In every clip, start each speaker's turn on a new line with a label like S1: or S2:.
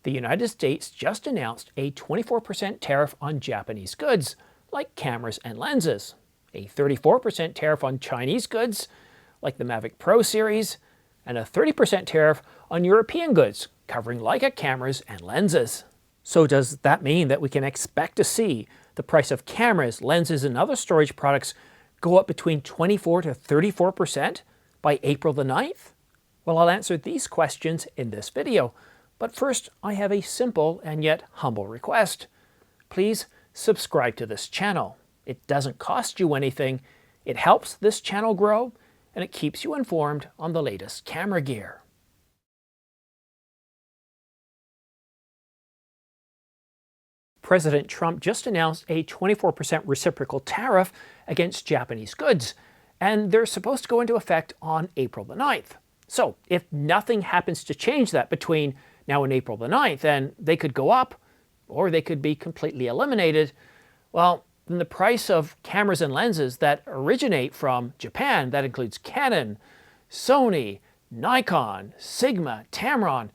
S1: The United States just announced a 24% tariff on Japanese goods, like cameras and lenses, a 34% tariff on Chinese goods, like the Mavic Pro series, and a 30% tariff on European goods, covering Leica cameras and lenses. So does that mean that we can expect to see the price of cameras, lenses, and other storage products go up between 24 to 34% by April the 9th? Well, I'll answer these questions in this video. But first, I have a simple and yet humble request. Please subscribe to this channel. It doesn't cost you anything. It helps this channel grow, and it keeps you informed on the latest camera gear. President Trump just announced a 24% reciprocal tariff against Japanese goods, and they're supposed to go into effect on April the 9th. So if nothing happens to change that between now and April the 9th, then they could go up or they could be completely eliminated. Well, then the price of cameras and lenses that originate from Japan, that includes Canon, Sony, Nikon, Sigma, Tamron,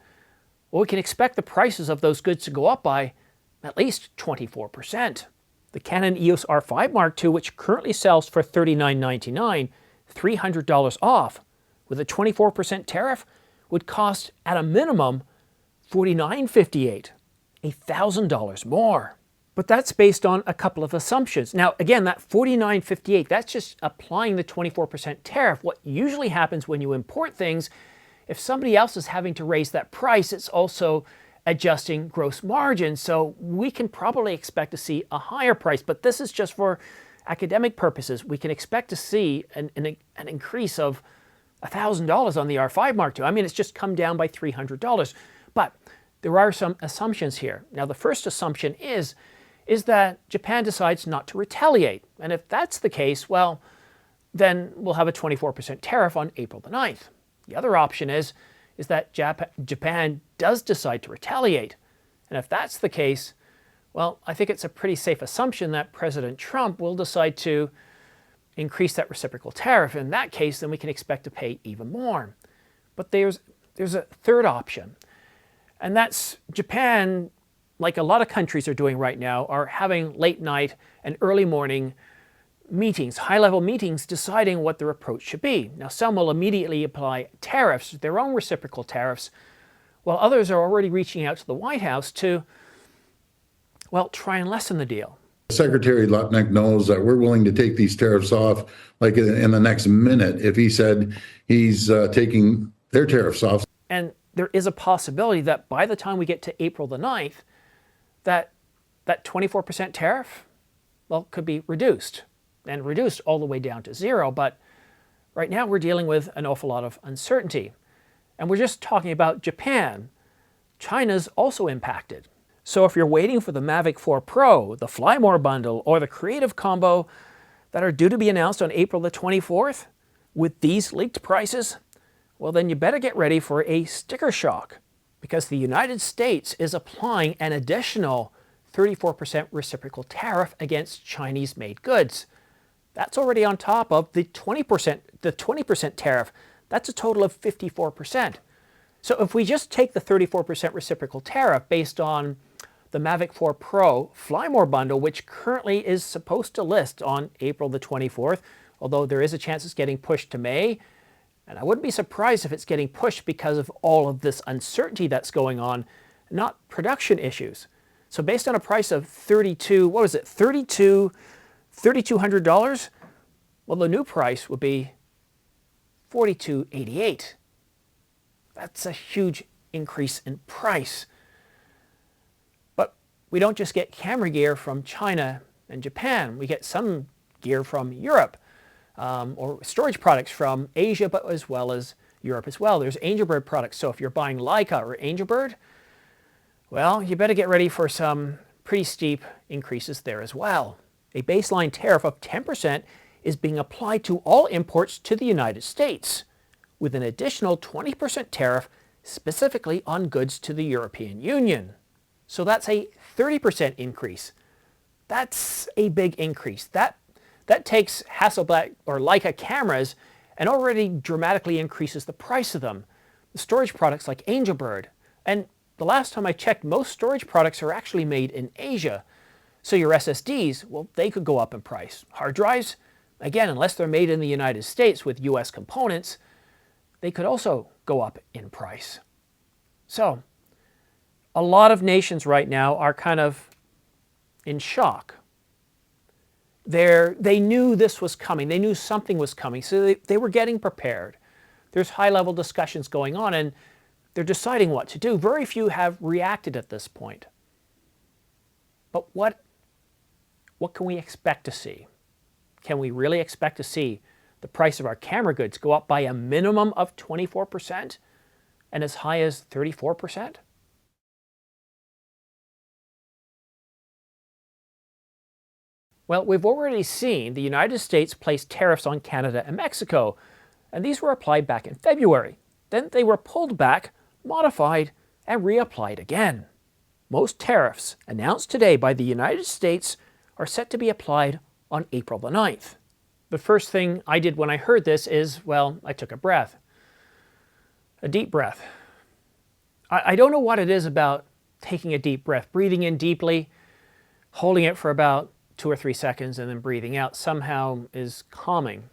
S1: well, we can expect the prices of those goods to go up by at least 24%. The Canon EOS R5 Mark II, which currently sells for $39.99, $300 off, with a 24% tariff, would cost at a minimum $49.58, $1,000 more. But that's based on a couple of assumptions. Now, again, that $49.58, that's just applying the 24% tariff. What usually happens when you import things, if somebody else is having to raise that price, it's also adjusting gross margin. So we can probably expect to see a higher price, but this is just for academic purposes. We can expect to see an increase of $1,000 on the R5 Mark II. I mean, it's just come down by $300. But there are some assumptions here. Now, the first assumption is that Japan decides not to retaliate. And if that's the case, well, then we'll have a 24% tariff on April the 9th. The other option is that Japan does decide to retaliate. And if that's the case, well, I think it's a pretty safe assumption that President Trump will decide to increase that reciprocal tariff. In that case, then we can expect to pay even more. But there's a third option. And that's Japan, like a lot of countries are doing right now, are having late night and early morning meetings, high-level meetings, deciding what their approach should be. Now, some will immediately apply tariffs, their own reciprocal tariffs, while others are already reaching out to the White House to, well, try and lessen the deal.
S2: Secretary Lutnick knows that we're willing to take these tariffs off like in the next minute if he said he's taking their tariffs off.
S1: And there is a possibility that by the time we get to April the 9th, that 24% tariff, well, could be reduced, and reduced all the way down to zero. But right now we're dealing with an awful lot of uncertainty. And we're just talking about Japan. China's also impacted. So if you're waiting for the Mavic 4 Pro, the Fly More bundle, or the Creative Combo that are due to be announced on April the 24th, with these leaked prices, well, then you better get ready for a sticker shock, because the United States is applying an additional 34% reciprocal tariff against Chinese-made goods. That's already on top of the 20% tariff. That's a total of 54%. So if we just take the 34% reciprocal tariff based on the Mavic 4 Pro Fly More bundle, which currently is supposed to list on April the 24th, although there is a chance it's getting pushed to May, and I wouldn't be surprised if it's getting pushed because of all of this uncertainty that's going on, not production issues. So based on a price of $3,200, well, the new price would be $4,288. That's a huge increase in price. But we don't just get camera gear from China and Japan. We get some gear from Europe, or storage products from Asia, but as well as Europe as well. There's Angelbird products. So if you're buying Leica or Angelbird, well, you better get ready for some pretty steep increases there as well. A baseline tariff of 10% is being applied to all imports to the United States, with an additional 20% tariff specifically on goods to the European Union. So that's a 30% increase. That's a big increase. That takes Hasselblad or Leica cameras and already dramatically increases the price of them. The storage products like Angelbird, and the last time I checked, most storage products are actually made in Asia. So your SSDs, well, they could go up in price. Hard drives, again, unless they're made in the United States with US components, they could also go up in price. So a lot of nations right now are kind of in shock. They knew this was coming. They knew something was coming, so they were getting prepared. There's high-level discussions going on, and they're deciding what to do. Very few have reacted at this point. But what can we expect to see? Can we really expect to see the price of our camera goods go up by a minimum of 24% and as high as 34%? Well, we've already seen the United States place tariffs on Canada and Mexico, and these were applied back in February. Then they were pulled back, modified, and reapplied again. Most tariffs announced today by the United States are set to be applied on April the 9th. The first thing I did when I heard this is, well, I took a breath. A deep breath. I don't know what it is about taking a deep breath, breathing in deeply, holding it for about 2 or 3 seconds and then breathing out somehow is calming.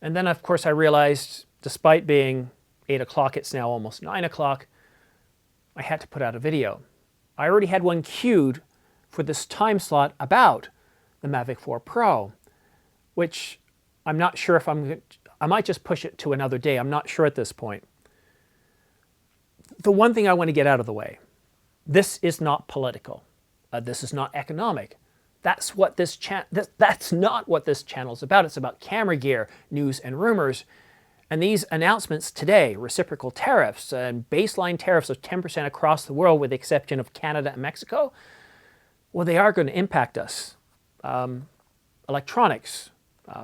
S1: And then, of course, I realized, despite being 8 o'clock, it's now almost 9 o'clock, I had to put out a video. I already had one queued for this time slot about the Mavic 4 Pro, which I'm not sure if I might just push it to another day. I'm not sure at this point. The one thing I want to get out of the way, this is not political. This is not economic. That's not what this channel is about. It's about camera gear, news, and rumors. And these announcements today, reciprocal tariffs and baseline tariffs of 10% across the world with the exception of Canada and Mexico, well, they are going to impact us. Electronics,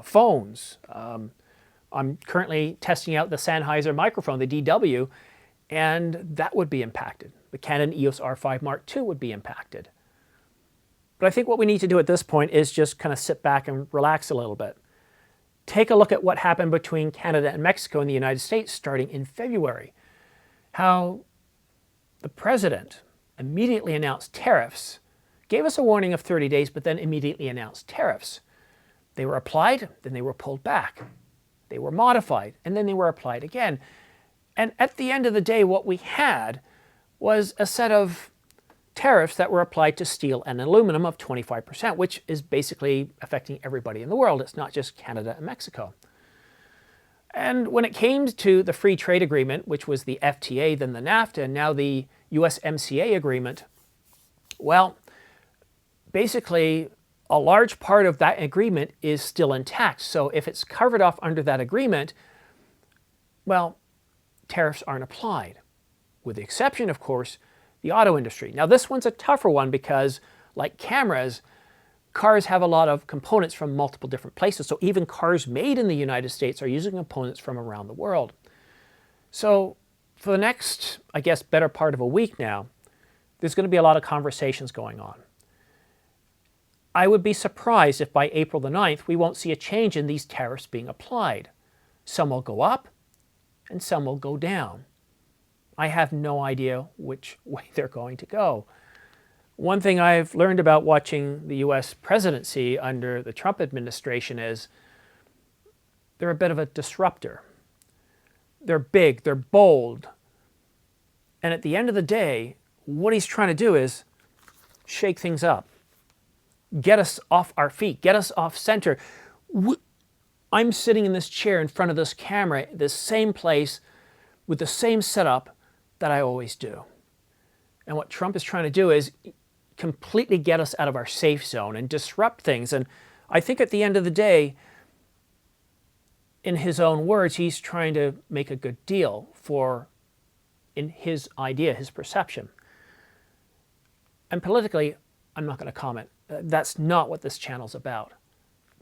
S1: phones. I'm currently testing out the Sennheiser microphone, the DW, and that would be impacted. The Canon EOS R5 Mark II would be impacted. But I think what we need to do at this point is just kind of sit back and relax a little bit. Take a look at what happened between Canada and Mexico and the United States starting in February. How the president immediately announced tariffs, gave us a warning of 30 days, but then immediately announced tariffs. They were applied, then they were pulled back. They were modified, and then they were applied again. And at the end of the day, what we had was a set of tariffs that were applied to steel and aluminum of 25%, which is basically affecting everybody in the world. It's not just Canada and Mexico. And when it came to the free trade agreement, which was the FTA, then the NAFTA, and now the USMCA agreement, well, basically a large part of that agreement is still intact. So if it's covered off under that agreement, well, tariffs aren't applied, with the exception, of course, the auto industry. Now this one's a tougher one because, like cameras, cars have a lot of components from multiple different places. So even cars made in the United States are using components from around the world. So for the next, I guess, better part of a week now, there's going to be a lot of conversations going on. I would be surprised if by April the 9th we won't see a change in these tariffs being applied. Some will go up and some will go down. I have no idea which way they're going to go. One thing I've learned about watching the US presidency under the Trump administration is they're a bit of a disruptor. They're big, they're bold, and at the end of the day, what he's trying to do is shake things up, get us off our feet, get us off center. I'm sitting in this chair in front of this camera, this same place, with the same setup that I always do. And what Trump is trying to do is completely get us out of our safe zone and disrupt things. And I think at the end of the day, in his own words, he's trying to make a good deal for, in his idea, his perception. And politically, I'm not going to comment. That's not what this channel's about.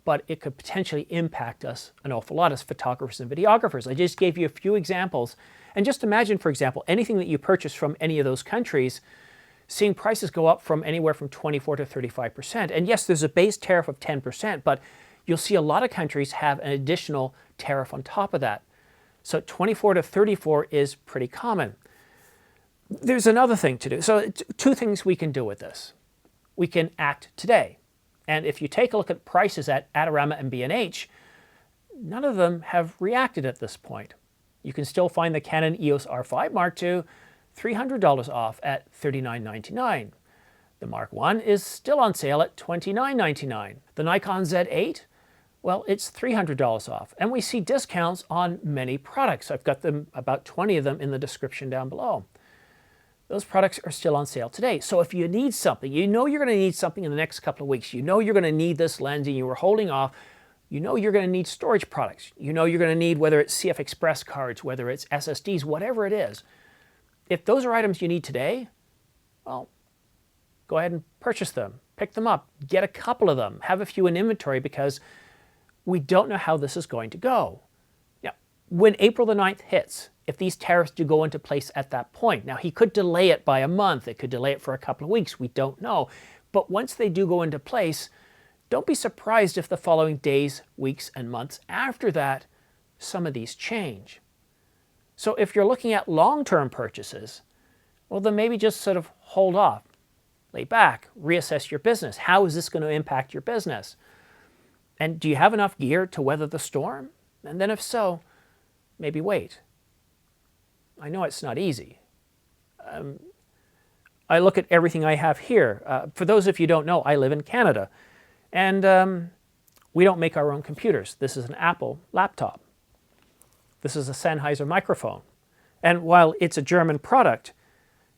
S1: But it could potentially impact us an awful lot as photographers and videographers. I just gave you a few examples. And just imagine, for example, anything that you purchase from any of those countries, seeing prices go up from anywhere from 24 to 35%. And yes, there's a base tariff of 10%, but you'll see a lot of countries have an additional tariff on top of that. So 24 to 34 is pretty common. there's another thing to do. So two things we can do with this. We can act today. And if you take a look at prices at Adorama and B&H, none of them have reacted at this point. You can still find the Canon EOS R5 Mark II $300 off at $39.99. The Mark I is still on sale at $29.99. The Nikon Z8, well, it's $300 off. And we see discounts on many products. I've got them, about 20 of them in the description down below. Those products are still on sale today. So if you need something, you know you're going to need something in the next couple of weeks. You know you're going to need this lens and you were holding off. You know you're going to need storage products. You know you're going to need, whether it's CF Express cards, whether it's SSDs, whatever it is. If those are items you need today, well, go ahead and purchase them. Pick them up. Get a couple of them. Have a few in inventory because we don't know how this is going to go. Now, when April the 9th hits, if these tariffs do go into place at that point, now he could delay it by a month. It could delay it for a couple of weeks. We don't know. But once they do go into place, don't be surprised if the following days, weeks, and months after that, some of these change. So if you're looking at long-term purchases, well, then maybe just sort of hold off, lay back, reassess your business. How is this going to impact your business? And do you have enough gear to weather the storm? And then if so, maybe wait. I know it's not easy. I look at everything I have here. For those of you who don't know, I live in Canada. And we don't make our own computers. This is an Apple laptop. This is a Sennheiser microphone. And while it's a German product,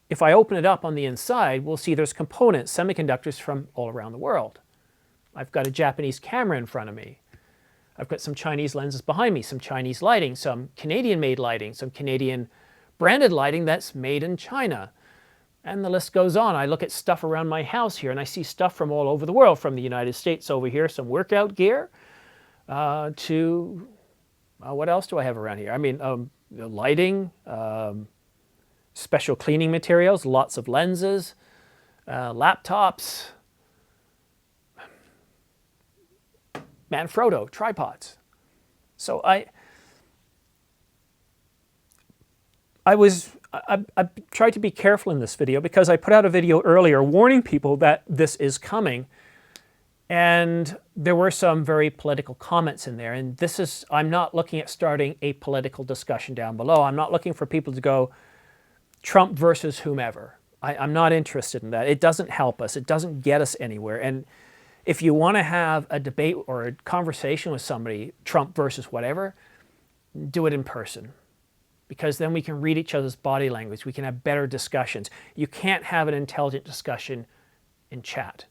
S1: if I open it up on the inside, we'll see there's components, semiconductors from all around the world. I've got a Japanese camera in front of me. I've got some Chinese lenses behind me, some Chinese lighting, some Canadian-made lighting, some Canadian branded lighting that's made in China. And the list goes on. I look at stuff around my house here and I see stuff from all over the world, from the United States over here, some workout gear, to what else do I have around here? I mean, lighting, special cleaning materials, lots of lenses, laptops, Manfrotto, tripods. So I tried to be careful in this video because I put out a video earlier warning people that this is coming, and there were some very political comments in there. And this is, I'm not looking at starting a political discussion down below. I'm not looking for people to go Trump versus whomever. I'm not interested in that. It doesn't help us. It doesn't get us anywhere. And if you want to have a debate or a conversation with somebody, Trump versus whatever, do it in person. Because then we can read each other's body language. We can have better discussions. You can't have an intelligent discussion in chat.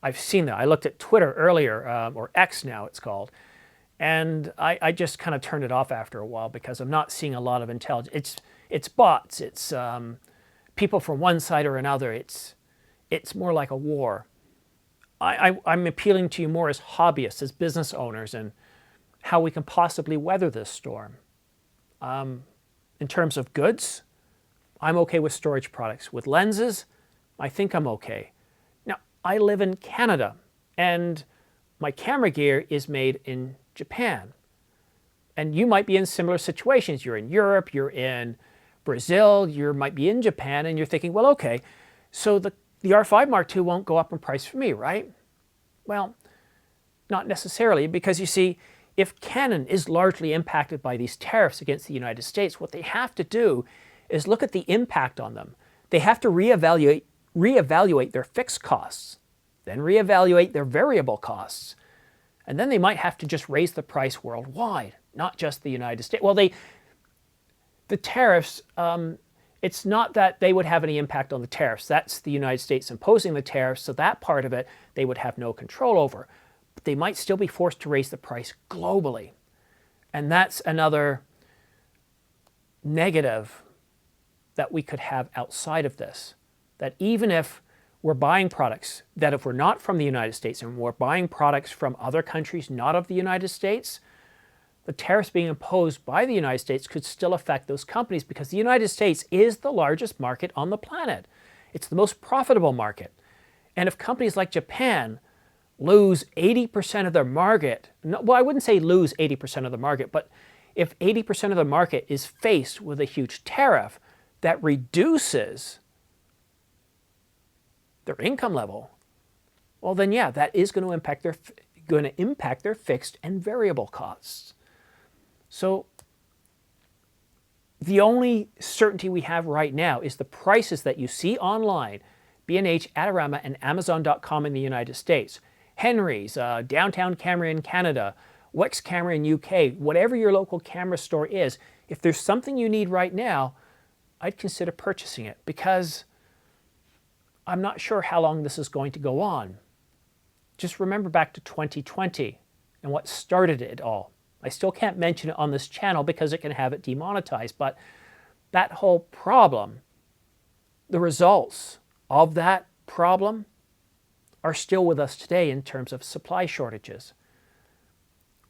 S1: I've seen that. I looked at Twitter earlier, or X now it's called, and I just kind of turned it off after a while because I'm not seeing a lot of intelligence. It's bots. It's people from one side or another. It's more like a war. I'm appealing to you more as hobbyists, as business owners, and how we can possibly weather this storm. In terms of goods, I'm okay with storage products. With lenses, I think I'm okay. Now, I live in Canada, and my camera gear is made in Japan. And you might be in similar situations. You're in Europe, you're in Brazil, you might be in Japan, and you're thinking, well, okay, so the R5 Mark II won't go up in price for me, right? Well, not necessarily, because you see, if Canon is largely impacted by these tariffs against the United States, what they have to do is look at the impact on them. They have to reevaluate their fixed costs, then reevaluate their variable costs, and then they might have to just raise the price worldwide, not just the United States. Well, the tariffs, it's not that they would have any impact on the tariffs. That's the United States imposing the tariffs, so that part of it they would have no control over. But they might still be forced to raise the price globally. And that's another negative that we could have outside of this. That even if we're buying products, that if we're not from the United States and we're buying products from other countries not of the United States, the tariffs being imposed by the United States could still affect those companies because the United States is the largest market on the planet. It's the most profitable market. And if companies like Japan lose 80% of their market, well, I wouldn't say lose 80% of the market, but if 80% of the market is faced with a huge tariff, that reduces their income level, well then yeah, that is going to impact their fixed and variable costs. So the only certainty we have right now is the prices that you see online, B&H, Adorama, and Amazon.com in the United States, Henry's, Downtown Camera in Canada, Wex Camera in UK, whatever your local camera store is, if there's something you need right now, I'd consider purchasing it, because I'm not sure how long this is going to go on. Just remember back to 2020 and what started it all. I still can't mention it on this channel because it can have it demonetized, but that whole problem, the results of that problem are still with us today in terms of supply shortages.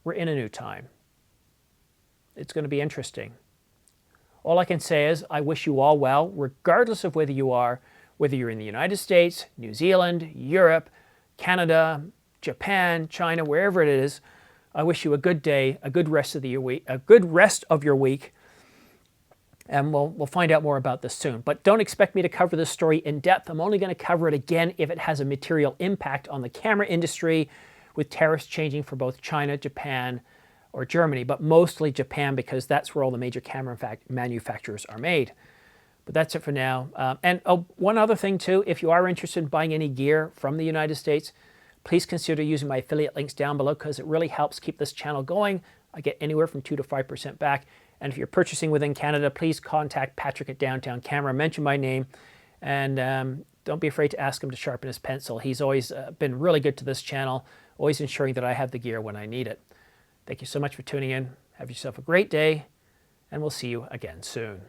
S1: We're in a new time. It's going to be interesting. All I can say is I wish you all well, regardless of whether you're in the United States, New Zealand, Europe, Canada, Japan, China, wherever it is. I wish you a good day, a good rest of your week, and we'll find out more about this soon. But don't expect me to cover this story in depth. I'm only going to cover it again if it has a material impact on the camera industry, with tariffs changing for both China, Japan, or Germany, but mostly Japan, because that's where all the major camera manufacturers are made. But that's it for now. And one other thing too, if you are interested in buying any gear from the United States, please consider using my affiliate links down below, because it really helps keep this channel going. I get anywhere from 2 to 5% back. And if you're purchasing within Canada, please contact Patrick at Downtown Camera, mention my name, and don't be afraid to ask him to sharpen his pencil. He's always been really good to this channel, always ensuring that I have the gear when I need it. Thank you so much for tuning in. Have yourself a great day, and we'll see you again soon.